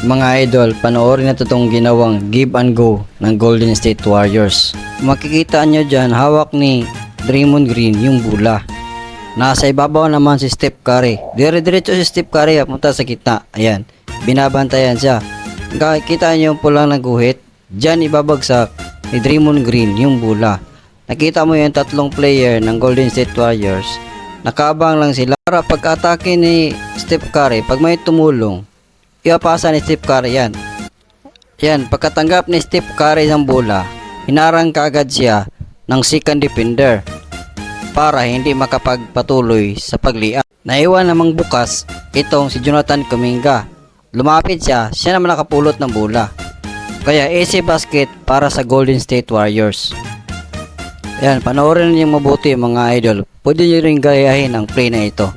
Mga idol, panoorin na itong ginawang give and go ng Golden State Warriors. Makikita nyo dyan, hawak ni Draymond Green yung bola. Nasa ibabaw naman si Steph Curry. Dire-diretso si Steph Curry punta sa gitna. Ayan, binabantayan siya. Kita nyo yung pulang naguhit. Dyan ibabagsak ni Draymond Green yung bola. Nakita mo yung tatlong player ng Golden State Warriors. Nakaabang lang sila para pag-atake ni Steph Curry. Pag may tumulong, ipapasa ni Steph Curry yan. Yan, pagkatanggap ni Steph Curry ng bola, hinarang kaagad siya ng second defender para hindi makapagpatuloy sa pagliat. Naiwan namang bukas itong si Jonathan Kuminga. Lumapit siya naman nakapulot ng bola. Kaya easy basket para sa Golden State Warriors. Yan, panoorin niyo mabuti mga idol. Pwede niyo rin gayahin ang play na ito.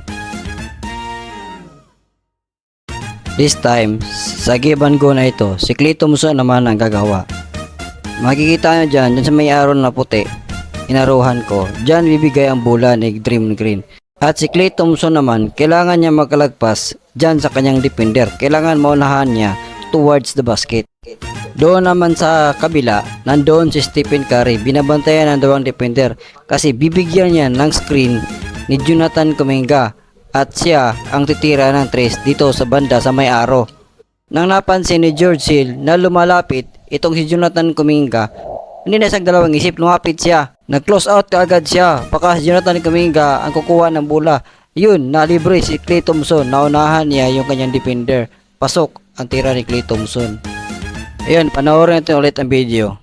This time, sa give and go na ito, si Klay Thompson naman ang gagawa. Makikita nyo dyan sa may araw na puti, inaruhan ko, dyan bibigay ang bola ni Draymond Green. At si Klay Thompson naman, kailangan niya magkalagpas dyan sa kanyang defender. Kailangan maunahan niya towards the basket. Doon naman sa kabila, nandoon si Stephen Curry, binabantayan ng dalawang defender kasi bibigyan niya ng screen ni Jonathan Kuminga. At siya ang titira ng tres dito sa banda sa may aro. Nang napansin ni George Hill na lumalapit itong si Jonathan Kuminga, hindi na isang dalawang isip, lumapit siya. Nag-close out kaagad siya. Baka si Jonathan Kuminga ang kukuha ng bola. Yun, nalibre si Klay Thompson. Naunahan niya yung kanyang defender. Pasok ang tira ni Klay Thompson. Ayun, panoorin natin ulit ang video.